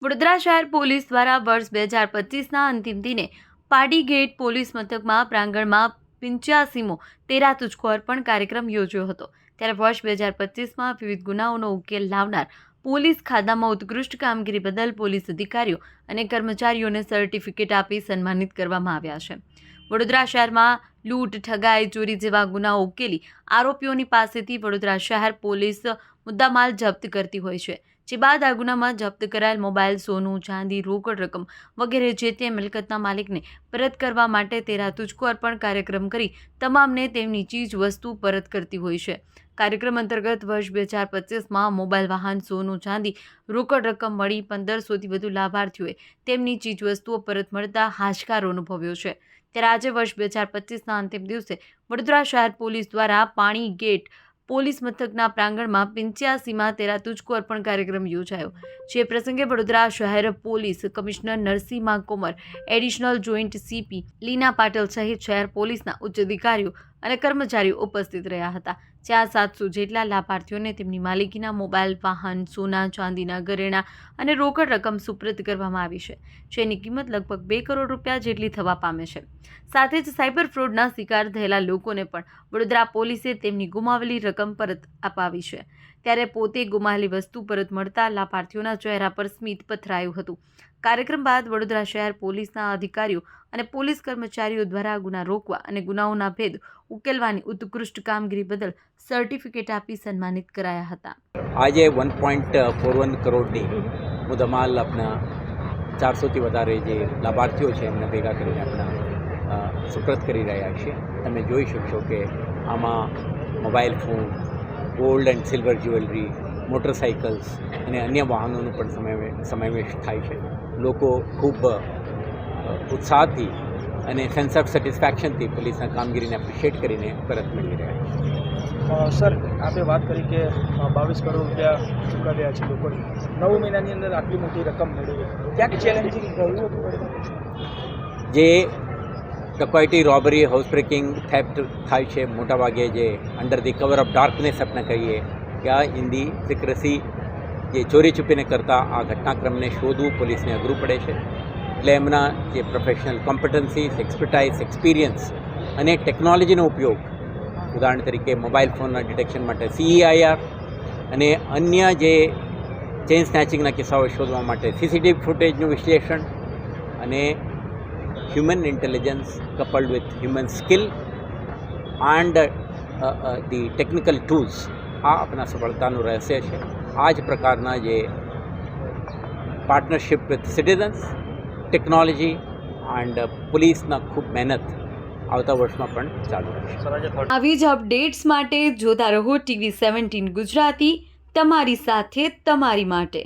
વડોદરા શહેર પોલીસ દ્વારા વર્ષ 2025ના અંતિમ દિને પાડી ગેટ પોલીસ મથકમાં પ્રાંગણમાં 85મો તેરા તુજકો અર્પણ કાર્યક્રમ યોજ્યો હતો। ત્યારે વર્ષ 2025માં વિવિધ ગુનાઓનો ઉકેલ લાવનાર પોલીસ ખાતામાં ઉત્કૃષ્ટ કામગીરી બદલ પોલીસ અધિકારીઓ અને કર્મચારીઓને સર્ટિફિકેટ આપી સન્માનિત કરવામાં આવ્યા છે। વડોદરા શહેરમાં લૂંટ, ઠગાઈ, ચોરી જેવા ગુનાઓ ઉકેલી આરોપીઓની પાસેથી વડોદરા શહેર પોલીસ મુદ્દામાલ જપ્ત કરતી હોય છે। જે બાદ આ ગુનામાં જપ્ત કરાયેલ મોબાઈલ, સોનું, ચાંદી, રોકડ રકમ વગેરે જે તે મિલકતના માલિકને પરત કરવા માટે તેરા તુજકો અર્પણ કાર્યક્રમ કરી તમામને તેમની ચીજ વસ્તુ પરત કરતી હોય છે। કાર્યક્રમ અંતર્ગત વર્ષ 2025માં મોબાઈલ, વાહન, સોનું, ચાંદી, રોકડ રકમ મળી 1500થી વધુ લાભાર્થીઓએ તેમની ચીજ વસ્તુઓ પરત મળતા હાશકારો અનુભવ્યો છે। ત્યારે આજે વર્ષ 2025ના અંતિમ દિવસે વડોદરા શહેર પોલીસ દ્વારા પાણી ગેટ પોલીસ મથકના પ્રાંગણમાં 85માં તેરા તુજકો અર્પણ કાર્યક્રમ યોજાયો। જે પ્રસંગે વડોદરા શહેર police commissioner Narsinh Komar, additional joint CP Leena Patil સહિત શહેર પોલીસના ઉચ્ચ અધિકારીઓ અને કર્મચારીઓ ઉપસ્થિત રહ્યા હતા। જ્યાં 700 જેટલા લાભાર્થીઓને તેમની માલિકીના મોબાઈલ, વાહન, સોના, ચાંદીના ઘરેણાં અને રોકડ રકમ સુપ્રત કરવામાં આવી છે, જેની કિંમત લગભગ 2 કરોડ રૂપિયા જેટલી થવા પામે છે। સાથે જ સાયબર ફ્રોડના શિકાર થયેલા લોકોને પણ વડોદરા પોલીસે તેમની ગુમાવેલી રકમ પરત અપાવી છે। ત્યારે પોતે ગુમાવેલી વસ્તુ પરત મળતા લાભાર્થીઓના ચહેરા પર સ્મિત પથરાયું હતું। કાર્યક્રમ બાદ વડોદરા શહેર પોલીસના અધિકારીઓ અને પોલીસ કર્મચારીઓ દ્વારા ગુના રોકવા અને ગુનાઓના ભેદ ઉકેલવાની ઉત્કૃષ્ટ કામગીરી બદલ સર્ટિફિકેટ આપી સન્માનિત કરાયા હતા। આજે 1.41 કરોડની મુદ્દામાલ આપણા 400થી વધારે જે લાભાર્થીઓ છે એમને ભેગા કરીને આપણા સુપ્રત કરી રહ્યા છીએ। તમે જોઈ શકશો કે આમાં mobile phone, gold and silver jewellery, motorcycles અને અન્ય વાહનોનો પણ સમાવેશ થાય છે। લોકો ખૂબ ઉત્સાહથી અને સેન્સ ઓફ સેટિસ્ફેક્શનથી પોલીસના કામગીરીને એપ્રિશિએટ કરીને પરત મેળવી રહ્યા છે। સર, આપે વાત કરી કે 22 કરોડ રૂપિયા ચૂકવ્યા છે લોકોને 9 મહિનાની અંદર આટલી મોટી રકમ મળી, ક્યાંક ચેલેન્જિંગ રહ્યું હતું? જે dacoity, robbery, house breaking, theft થાય છે મોટાભાગે જે under the cover of darkness આપણે કહીએ યા ઇન ધી સિક્રેસી જે ચોરી છુપીને કરતા આ ઘટનાક્રમને શોધવું પોલીસને અઘરું પડે છે। એટલે એમના જે પ્રોફેશનલ કોમ્પિટન્સીસ, એક્સપર્ટાઇઝ, એક્સપિરિયન્સ અને ટેકનોલોજીનો ઉપયોગ, ઉદાહરણ તરીકે મોબાઈલ ફોનના ડિટેક્શન માટે CEIR અને અન્ય જે ચેઇન સ્નેચિંગના કિસ્સાઓ શોધવા માટે CCTV ફૂટેજનું વિશ્લેષણ અને human intelligence coupled with human skill and the technical tools આ આપણા સફળતાનું રહસ્ય છે। આ જ પ્રકારના જે partnership with citizens, technology and પોલીસના ખૂબ મહેનત આવતા વર્ષમાં પણ ચાલુ રહેશે। આવી જ અપડેટ્સ માટે જોતા રહો TV 17 ગુજરાતી, તમારી સાથે, તમારી માટે।